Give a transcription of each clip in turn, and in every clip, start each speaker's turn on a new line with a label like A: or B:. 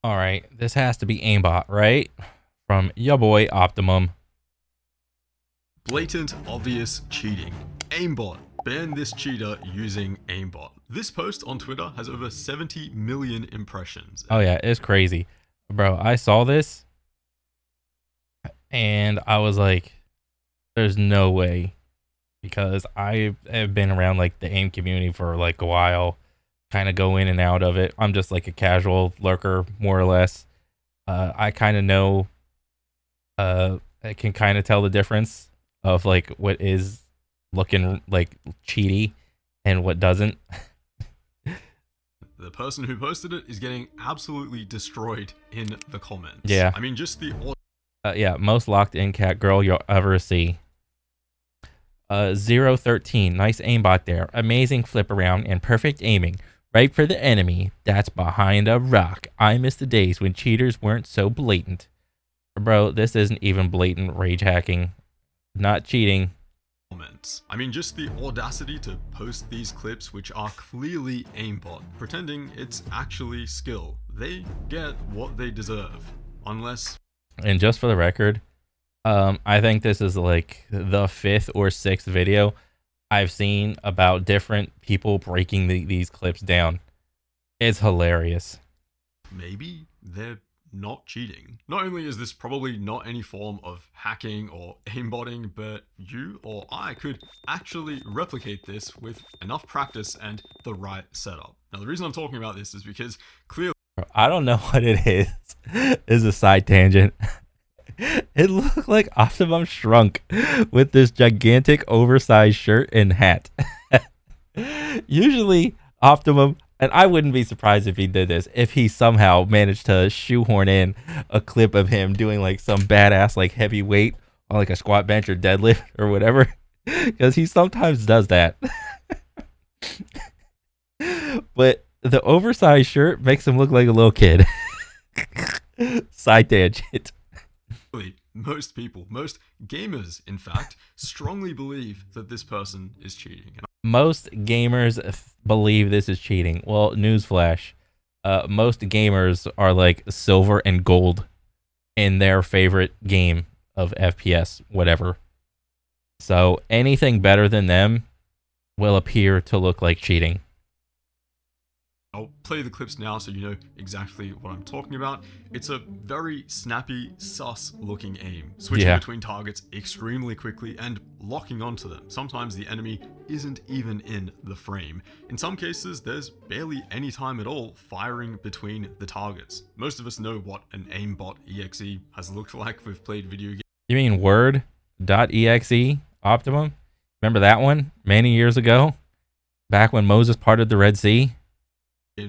A: All right, this has to be aimbot, right? From your boy Optimum.
B: Blatant, obvious cheating. Aimbot. Ban this cheater using aimbot. This post on Twitter has over 70 million impressions.
A: Oh yeah, it's crazy, bro. I saw this and I was like, "There's no way," because I have been around like the aim community for like a while, kind of go in and out of it. I'm just like a casual lurker, more or less. I kind of know. I can kind of tell the difference of like what is looking like cheaty and what doesn't.
B: The person who posted it is getting absolutely destroyed in the comments.
A: Yeah.
B: I mean, just the
A: Yeah, most locked in cat girl you'll ever see. 013, nice aimbot there. Amazing flip around and perfect aiming. Right for the enemy. That's behind a rock. I miss the days when cheaters weren't so blatant. Bro, this isn't even blatant rage hacking. Not cheating.
B: comments. I mean, just the audacity to post these clips which are clearly aimbot, pretending it's actually skill. They get what they deserve. Unless
A: And just for the record, I think this is like the 5th or 6th video I've seen about different people breaking these clips down. It's hilarious.
B: maybe they're not cheating. Not only is this probably not any form of hacking or aimbotting, but you or I could actually replicate this with enough practice and the right setup. Now, the reason I'm talking about this is because clearly
A: I don't know what it is. Is a side tangent. It looked like Optimum shrunk with this gigantic oversized shirt and hat. Usually Optimum, and I wouldn't be surprised if he did this, if he somehow managed to shoehorn in a clip of him doing like some badass like heavy weight on like a squat bench or deadlift or whatever, because he sometimes does that. But the oversized shirt makes him look like a little kid. Side tangent.
B: most people, most gamers, in fact, strongly believe that this person is cheating.
A: Most gamers believe this is cheating. Well, newsflash. Most gamers are like silver and gold in their favorite game of FPS, whatever. So anything better than them will appear to look like cheating.
B: I'll play the clips now so you know exactly what I'm talking about. It's a very snappy, sus looking aim, switching between targets extremely quickly and locking onto them. Sometimes the enemy isn't even in the frame. In some cases, there's barely any time at all firing between the targets. Most of us know what an aimbot exe has looked like. We've played video games.
A: You mean word.exe Optimum? Remember that one many years ago? Back when Moses parted the Red Sea?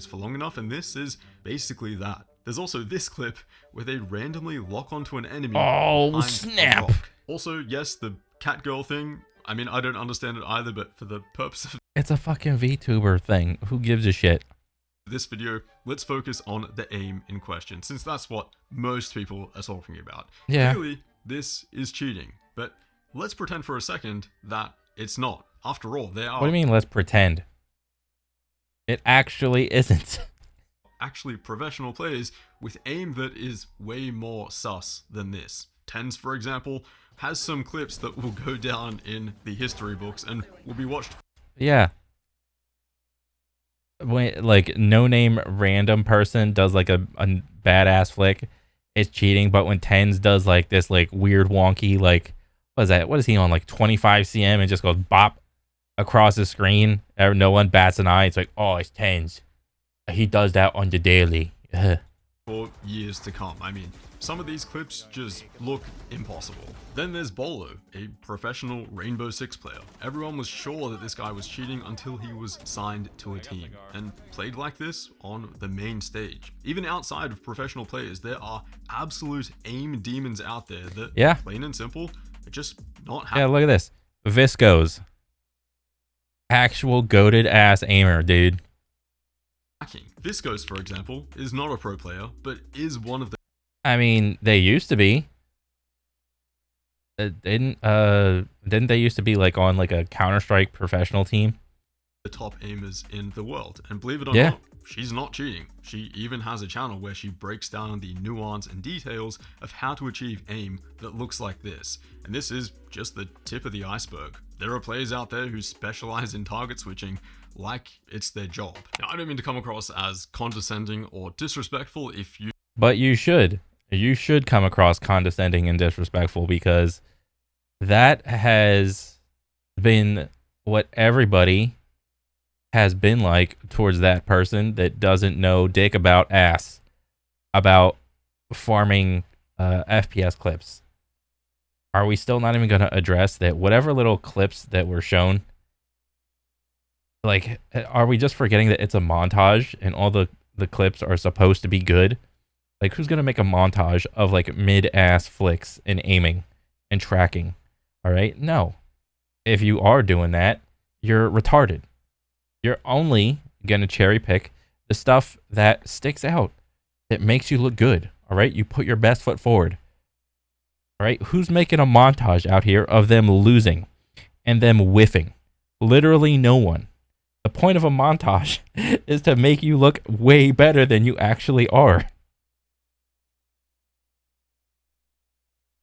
B: For long enough, and this is basically that. There's also this clip where they randomly lock onto an enemy.
A: Oh, snap.
B: Also, yes, the cat girl thing, I mean, I don't understand it either, but for the purpose of
A: it's a fucking VTuber thing. Who gives a shit?
B: This video, let's focus on the aim in question, since that's what most people are talking about.
A: Yeah.
B: Clearly, this is cheating, but let's pretend for a second that it's not. After all, they are...
A: What do you mean, let's pretend? It actually isn't.
B: Actually professional players with aim that is way more sus than this. Tens, for example, has some clips that will go down in the history books and will be watched.
A: Yeah. When like no name random person does like a badass flick, it's cheating. But when Tens does like this like weird wonky like what is that? What is he on, like 25 cm and just goes bop across the screen? No one bats an eye. It's like, oh, it's Tens. He does that on the daily.
B: For years to come. I mean, some of these clips just look impossible. Then there's Bolo, a professional Rainbow Six player. Everyone was sure that this guy was cheating until he was signed to a team and played like this on the main stage. Even outside of professional players, there are absolute aim demons out there that, plain and simple, are just not happy.
A: Yeah, look at this. Viscos. Actual goated ass aimer, dude.
B: Viscos, for example, is not a pro player, but is one of the...
A: I mean, they used to be. Didn't they used to be like on like a Counter-Strike professional team?
B: the top aimers in the world. And believe it or
A: Yeah.
B: not, she's not cheating. She even has a channel where she breaks down the nuance and details of how to achieve aim that looks like this. And this is just the tip of the iceberg. There are players out there who specialize in target switching like it's their job. Now, I don't mean to come across as condescending or disrespectful if you...
A: But you should. You should come across condescending and disrespectful, because that has been what everybody has been like towards that person that doesn't know dick about ass about farming FPS clips. Are we still not even going to address that whatever little clips that were shown, like, are we just forgetting that it's a montage and all the clips are supposed to be good? Like, who's going to make a montage of like mid-ass flicks and aiming and tracking? All right? No. If you are doing that, you're retarded. You're only going to cherry pick the stuff that sticks out, that makes you look good. All right? You put your best foot forward. All right? Who's making a montage out here of them losing and them whiffing? Literally no one. The point of a montage is to make you look way better than you actually are.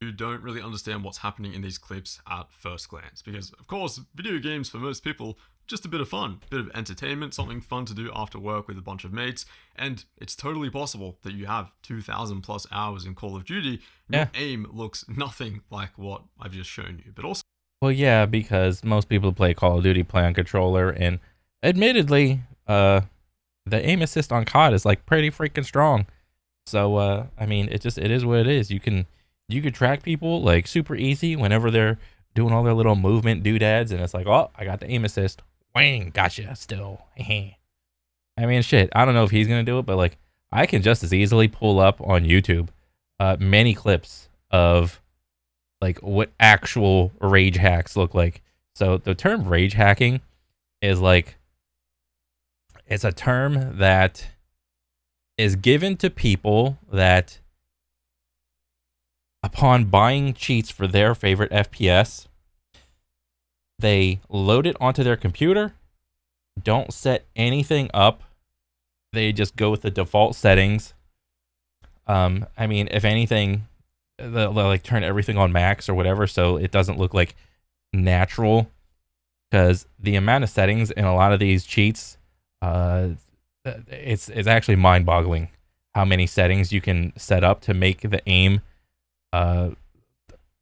B: You don't really understand what's happening in these clips at first glance, because of course video games for most people just a bit of fun, a bit of entertainment, something fun to do after work with a bunch of mates, and it's totally possible that you have 2,000 plus hours in Call of Duty and your aim looks nothing like what I've just shown you. But also,
A: well, yeah, because most people who play Call of Duty play on controller, and admittedly the aim assist on COD is like pretty freaking strong. So I mean, it is what it is. You can track people like super easy whenever they're doing all their little movement doodads, and it's like, oh, I got the aim assist. Wang, gotcha. Still, I mean, shit. I don't know if he's gonna do it, but like, I can just as easily pull up on YouTube many clips of like what actual rage hacks look like. So the term rage hacking is like, it's a term that is given to people that, upon buying cheats for their favorite FPS, they load it onto their computer, don't set anything up, they just go with the default settings. I mean, if anything, they'll like turn everything on max or whatever, so it doesn't look like natural, because the amount of settings in a lot of these cheats, it's actually mind-boggling how many settings you can set up to make the aim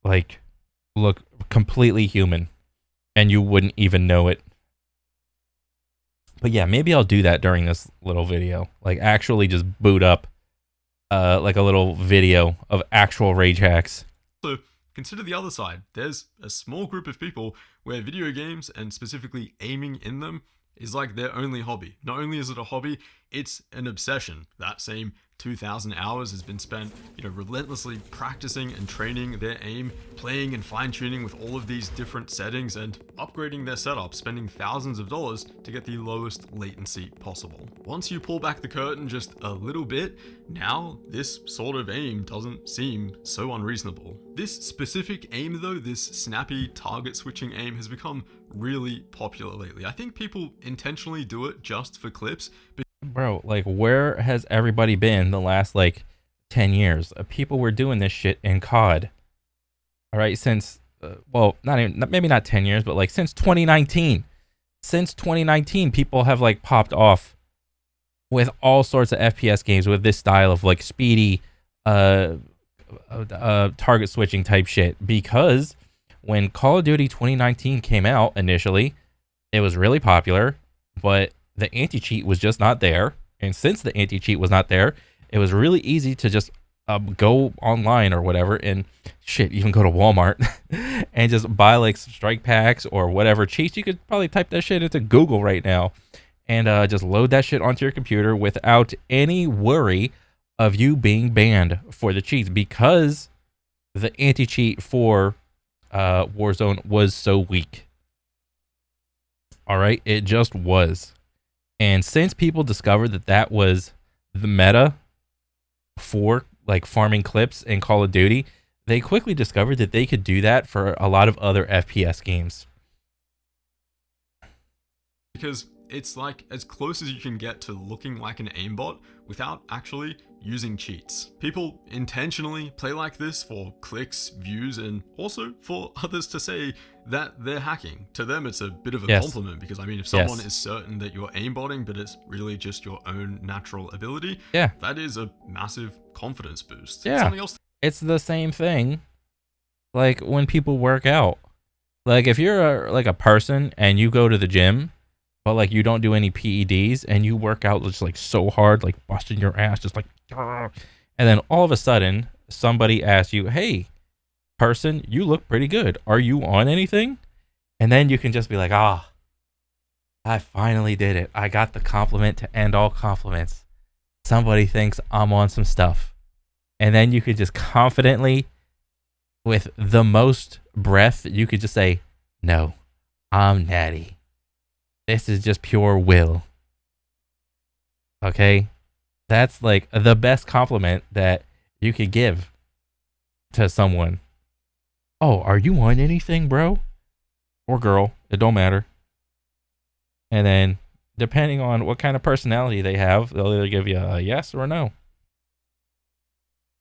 A: like look completely human, and you wouldn't even know it. But yeah, maybe I'll do that during this little video, like actually just boot up like a little video of actual rage hacks.
B: So consider the other side. There's a small group of people where video games, and specifically aiming in them, is like their only hobby. Not only is it a hobby, it's an obsession. That same 2,000 hours has been spent, relentlessly practicing and training their aim, playing and fine-tuning with all of these different settings, and upgrading their setup, spending thousands of dollars to get the lowest latency possible. Once you pull back the curtain just a little bit, now this sort of aim doesn't seem so unreasonable. This specific aim though, this snappy target switching aim, has become really popular lately. I think people intentionally do it just for clips.
A: Bro, like, where has everybody been the last like 10 years? People were doing this shit in COD. All right, since well, maybe not 10 years, but like since 2019. Since 2019, people have like popped off with all sorts of FPS games with this style of like speedy target switching type shit, because when Call of Duty 2019 came out initially, it was really popular, but the anti-cheat was just not there. And since the anti-cheat was not there, it was really easy to just go online or whatever, and shit, even go to Walmart and just buy like some strike packs or whatever cheats. You could probably type that shit into Google right now and just load that shit onto your computer without any worry of you being banned for the cheats, because the anti-cheat for Warzone was so weak. All right, it just was. And since people discovered that that was the meta for like farming clips in Call of Duty, they quickly discovered that they could do that for a lot of other FPS games.
B: because it's like as close as you can get to looking like an aimbot without actually using cheats. People intentionally play like this for clicks, views, and also for others to say that they're hacking. To them, it's a bit of a compliment because, I mean, if someone is certain that you're aimbotting, but it's really just your own natural ability, that is a massive confidence boost.
A: Yeah, it's the same thing like when people work out. Like if you're like a person and you go to the gym, but like you don't do any PEDs and you work out just like so hard, like busting your ass, just like, and then all of a sudden somebody asks you, hey, person, you look pretty good. Are you on anything? And then you can just be like, ah, I finally did it. I got the compliment to end all compliments. Somebody thinks I'm on some stuff. And then you could just confidently, with the most breath, you could just say, no, I'm natty. This is just pure will. Okay? That's like the best compliment that you could give to someone. Oh, are you on anything, bro? Or girl? It don't matter. And then, depending on what kind of personality they have, they'll either give you a yes or a no.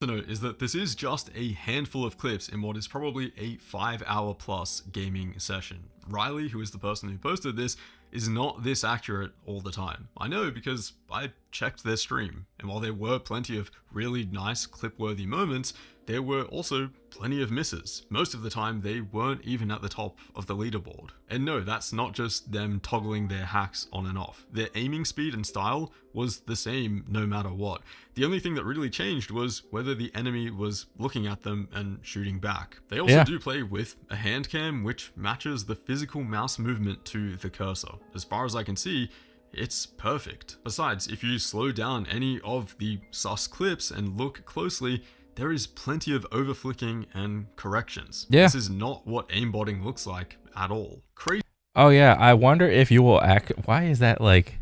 B: To note is that this is just a handful of clips in what is probably a 5-hour plus gaming session. Riley, who is the person who posted this, is not this accurate all the time. I know because I checked their stream, and while there were plenty of really nice clip-worthy moments, there were also plenty of misses. Most of the time, they weren't even at the top of the leaderboard. And no, that's not just them toggling their hacks on and off. Their aiming speed and style was the same no matter what. The only thing that really changed was whether the enemy was looking at them and shooting back. They also do play with a hand cam, which matches the physical mouse movement to the cursor. As far as I can see, it's perfect. Besides, if you slow down any of the sus clips and look closely, there is plenty of overflicking and corrections. This is not what aimbotting looks like at all. Crazy.
A: Oh yeah, I wonder if you will why is that like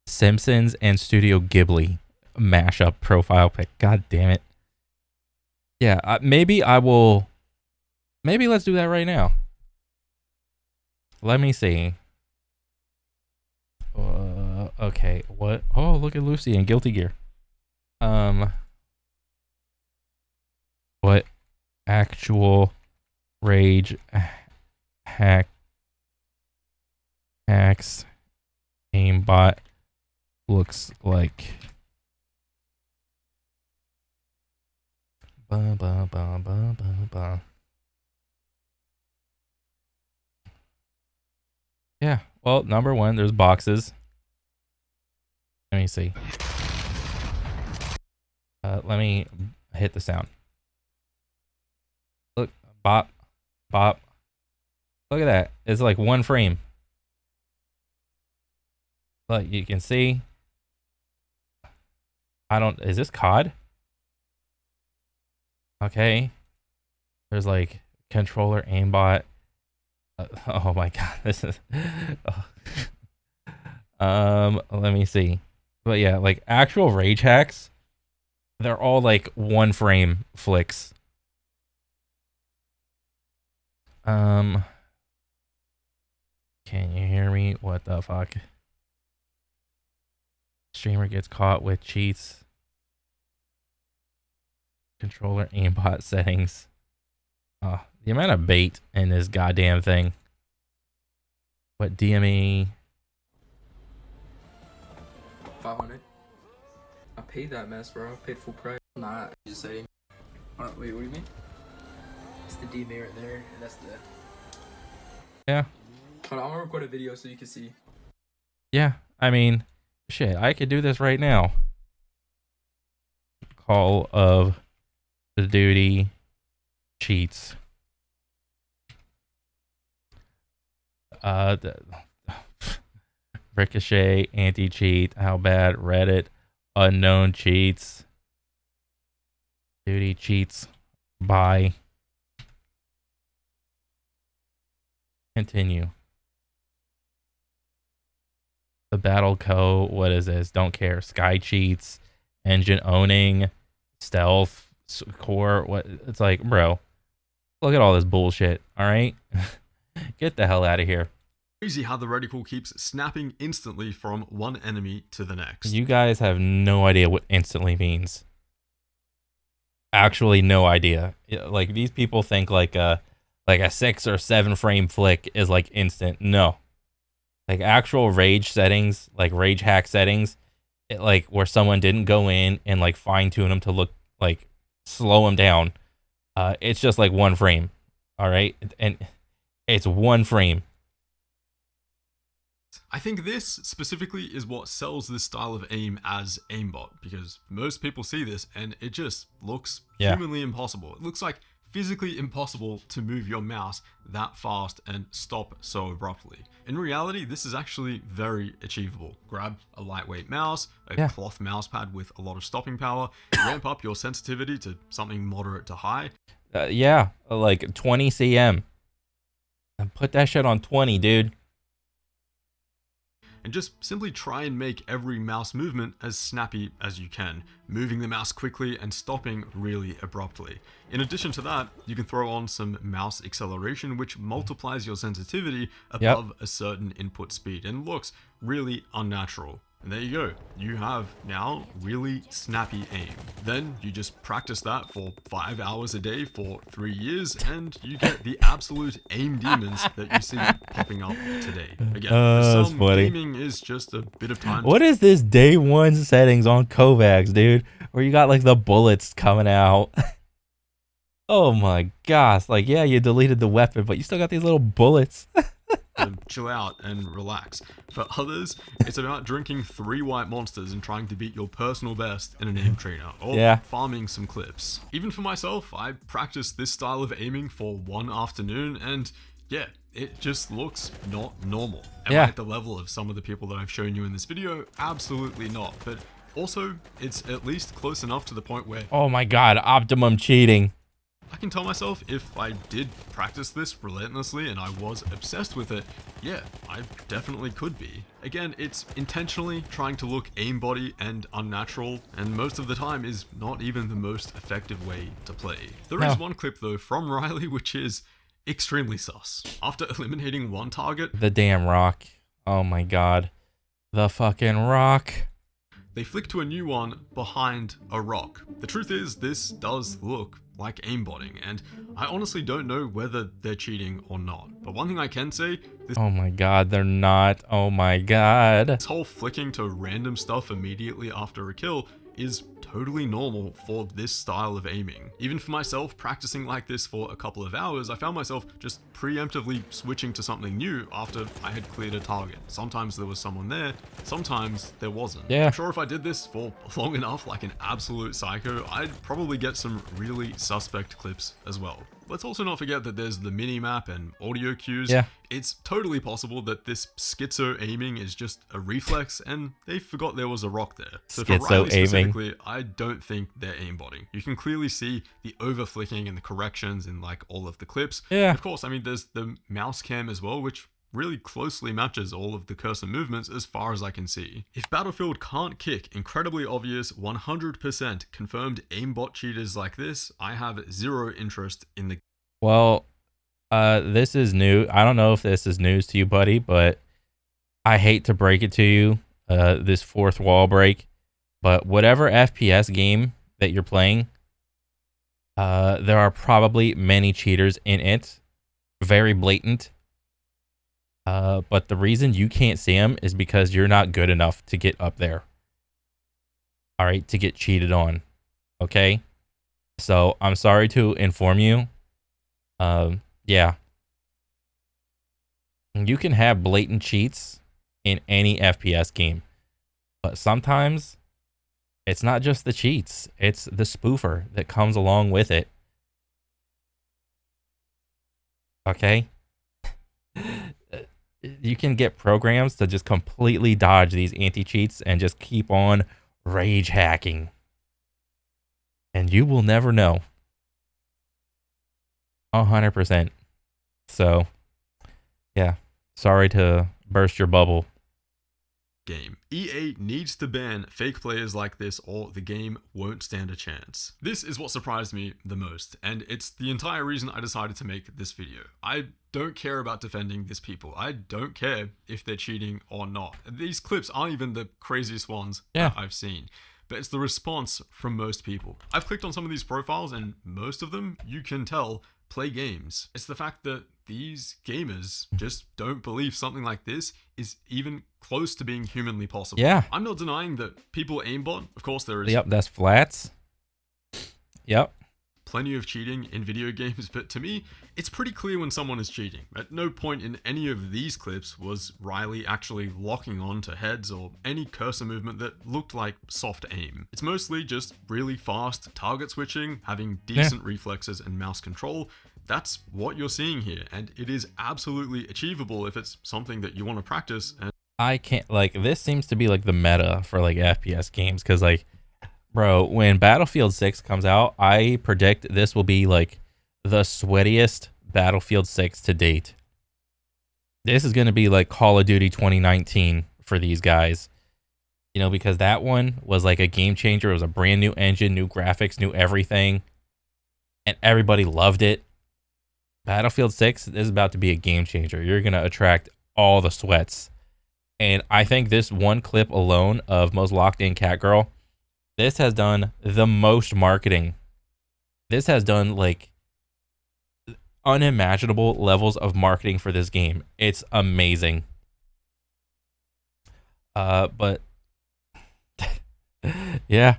A: Simpsons and Studio Ghibli mashup profile pic? God damn it. Yeah, maybe I will. Maybe let's do that right now. Let me see. Okay, what? Oh, look at Lucy in Guilty Gear. What actual rage hacks aimbot looks like? Ba, ba, ba, ba, ba, ba. Yeah, well, number one, there's boxes. Let me see. Let me hit the sound. Look, bop, bop. Look at that. It's like one frame. But you can see. Is this COD? Okay. There's like controller aimbot. Oh my god, this is. Let me see. But yeah, like actual rage hacks, they're all like one frame flicks. Can you hear me? What the fuck? Streamer gets caught with cheats. Controller aimbot settings. The amount of bait in this goddamn thing. What DME?
C: 500. I paid that mess, bro. I paid full price. Nah, just saying. Wait, what do you mean? It's the DMA right there, and that's the.
A: Yeah.
C: Hold on, I'm gonna record a video so you can see.
A: Yeah, I mean, shit, I could do this right now. Call of Duty cheats. Ricochet, anti-cheat, how bad, Reddit, unknown cheats, Duty cheats, bye. Continue. The Battle Co. What is this? Don't care. Sky cheats, engine owning, stealth, core. What? It's like, bro, look at all this bullshit. All right, get the hell out of here.
B: Crazy how the reticle keeps snapping instantly from one enemy to the next.
A: You guys have no idea what instantly means. Actually, no idea. Like, these people think like a 6 or 7 frame flick is like instant. No. Like, actual rage settings, like rage hack settings, like where someone didn't go in and like fine tune them to look like slow them down. It's just like 1 frame. All right. And it's 1 frame.
B: I think this specifically is what sells this style of aim as aimbot, because most people see this and it just looks humanly impossible. It looks like physically impossible to move your mouse that fast and stop so abruptly. In reality, this is actually very achievable. Grab a lightweight mouse, a cloth mouse pad with a lot of stopping power, ramp up your sensitivity to something moderate to high.
A: Like 20 cm. And put that shit on 20, dude.
B: And just simply try and make every mouse movement as snappy as you can, moving the mouse quickly and stopping really abruptly. In addition to that, you can throw on some mouse acceleration, which multiplies your sensitivity above a certain input speed and looks really unnatural. And there you go, you have now really snappy aim. Then you just practice that for 5 hours a day for 3 years and you get the absolute aim demons that you see popping up today. Again, for some, gaming is just a bit of time.
A: What is this day 1 settings on Kovacs, dude? Where you got like the bullets coming out. Oh my gosh, like yeah, you deleted the weapon, but you still got these little bullets.
B: Chill out and relax. For others, it's about drinking 3 white monsters and trying to beat your personal best in an aim trainer, or farming some clips. Even for myself, I practiced this style of aiming for 1 afternoon, and yeah, it just looks not normal. Am I at the level of some of the people that I've shown you in this video? Absolutely not, but also, it's at least close enough to the point where...
A: Oh my god, optimum cheating.
B: I can tell myself if I did practice this relentlessly and I was obsessed with it, yeah, I definitely could be. Again, it's intentionally trying to look aimbotty and unnatural, and most of the time is not even the most effective way to play. There is one clip though from Riley which is extremely sus. After eliminating 1 target,
A: the damn rock. Oh my god. The fucking rock.
B: They flick to a new one behind a rock. The truth is, this does look like aimbotting, and I honestly don't know whether they're cheating or not. But one thing I can say,
A: oh my god, they're not. Oh my god.
B: This whole flicking to random stuff immediately after a kill is totally normal for this style of aiming. Even for myself, practicing like this for a couple of hours, I found myself just preemptively switching to something new after I had cleared a target. Sometimes there was someone there, sometimes there wasn't. I'm sure if I did this for long enough like an absolute psycho, I'd probably get some really suspect clips as well. Let's also not forget that there's the mini-map and audio cues. It's totally possible that this schizo aiming is just a reflex and they forgot there was a rock there. So for Riley specifically, I don't think they're aimbotting. You can clearly see the over-flicking and the corrections in like all of the clips. Of course, I mean, there's the mouse cam as well, which really closely matches all of the cursor movements as far as I can see. If Battlefield can't kick incredibly obvious 100% confirmed aimbot cheaters like this, I have zero interest in the...
A: Well, this is new. I don't know if this is news to you, buddy, but I hate to break it to you, this 4th wall break, but whatever FPS game that you're playing, there are probably many cheaters in it, very blatant. But the reason you can't see them is because you're not good enough to get up there. All right, to get cheated on. Okay? So, I'm sorry to inform you. Yeah. You can have blatant cheats in any FPS game. But sometimes, it's not just the cheats. It's the spoofer that comes along with it. Okay? You can get programs to just completely dodge these anti-cheats and just keep on rage hacking. And you will never know. 100%. So, yeah. Sorry to burst your bubble.
B: game. EA needs to ban fake players like this or the game won't stand a chance. This is what surprised me the most, and it's the entire reason I decided to make this video. I don't care about defending these people. I don't care if they're cheating or not. These clips aren't even the craziest ones that I've seen, but it's the response from most people. I've clicked on some of these profiles and most of them, you can tell, play games. It's the fact that these gamers just don't believe something like this is even close to being humanly possible.
A: Yeah.
B: I'm not denying that people aimbot. Of course there is.
A: Yep, that's flats. Yep.
B: Plenty of cheating in video games, but to me, it's pretty clear when someone is cheating. At no point in any of these clips was Riley actually locking on to heads or any cursor movement that looked like soft aim. It's mostly just really fast target switching, having decent reflexes and mouse control. That's what you're seeing here, and it is absolutely achievable if it's something that you want to practice. And
A: I can't, like, this seems to be like the meta for like FPS games, because like, bro, when Battlefield 6 comes out, I predict this will be like the sweatiest Battlefield 6 to date. This is going to be like Call of Duty 2019 for these guys, you know, because that one was like a game changer. It was a brand new engine, new graphics, new everything, and everybody loved it. Battlefield 6 is about to be a game changer. You're going to attract all the sweats. And I think this one clip alone of Most Locked In Cat Girl, this has done the most marketing. This has done like unimaginable levels of marketing for this game. It's amazing. But yeah.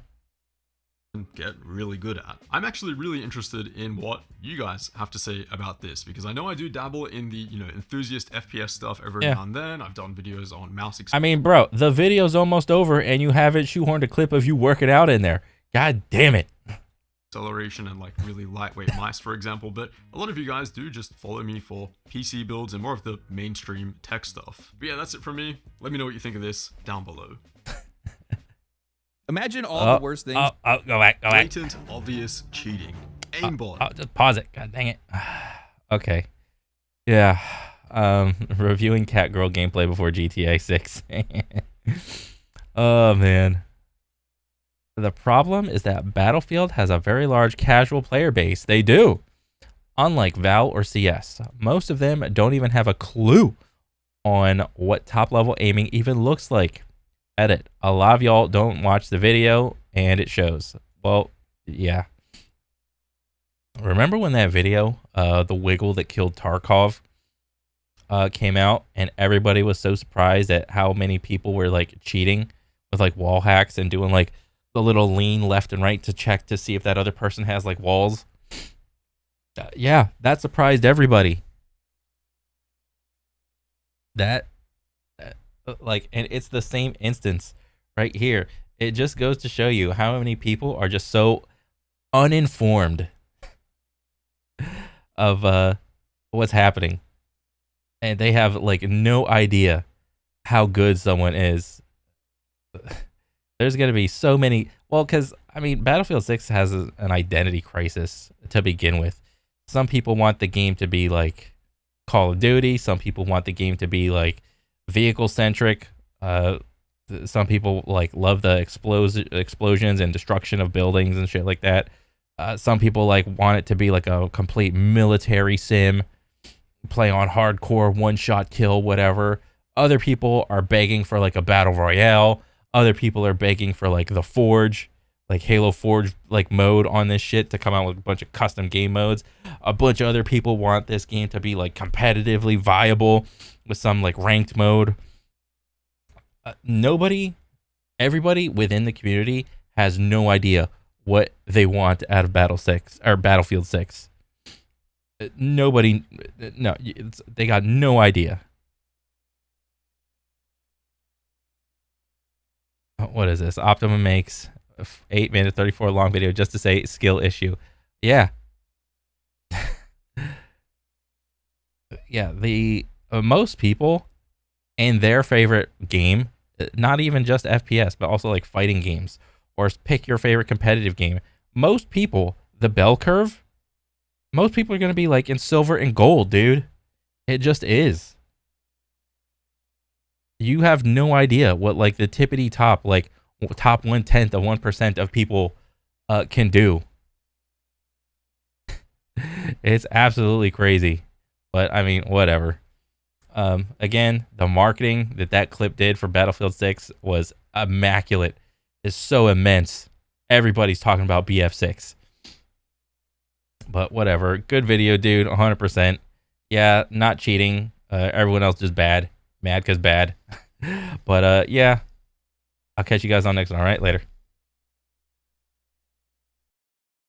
B: Get really good at. I'm actually really interested in what you guys have to say about this, because I know I do dabble in the, you know, enthusiast FPS stuff every now and then. I've done videos on mouse
A: I mean, bro, the video's almost over and you haven't shoehorned a clip of you working out in there. God damn it.
B: Acceleration and like really lightweight mice, for example, but a lot of you guys do just follow me for PC builds and more of the mainstream tech stuff. But yeah, that's it from me. Let me know what you think of this down below.
D: Imagine all the worst things.
A: Go back.
B: Blatant, obvious cheating. Aimbot.
A: Just pause it. God dang it. Okay. Yeah. Reviewing Cat Girl gameplay before GTA 6. Oh, man. The problem is that Battlefield has a very large casual player base. They do. Unlike Val or CS, most of them don't even have a clue on what top-level aiming even looks like. Edit. A lot of y'all don't watch the video, and it shows. Well, yeah. Remember when that video, the wiggle that killed Tarkov, came out, and everybody was so surprised at how many people were like cheating with like wall hacks and doing like the little lean left and right to check to see if that other person has like walls? Yeah, that surprised everybody. That like, and it's the same instance right here. It just goes to show you how many people are just so uninformed of what's happening, and they have like no idea how good someone is. There's gonna be so many. Well, because I mean, Battlefield 6 has an identity crisis to begin with. Some people want the game to be like Call of Duty. Some people want the game to be like vehicle centric. Some people like love the explosions and destruction of buildings and shit like that. Some people like want it to be like a complete military sim, play on hardcore, one shot kill, whatever. Other people are begging for like a battle royale. Other people are begging for like the Forge, like Halo Forge like mode on this shit to come out with a bunch of custom game modes. A bunch of other people want this game to be like competitively viable with some like ranked mode. Everybody within the community has no idea what they want out of Battlefield 6. Nobody, no, they got no idea. What is this? Optimum makes 8-minute 34 long video just to say skill issue. Yeah. Yeah, the most people in their favorite game, not even just FPS, but also like fighting games, or pick your favorite competitive game. Most people, the bell curve, most people are going to be like in silver and gold, dude. It just is. You have no idea what like the tippity top, like top 1/10 of 1% of people can do. It's absolutely crazy. But I mean, whatever. Again, the marketing that clip did for Battlefield 6 was immaculate. It's so immense. Everybody's talking about BF6. But whatever. Good video, dude. 100%. Yeah, not cheating. Everyone else just bad. Mad because bad. But yeah, I'll catch you guys on next one. All right, later.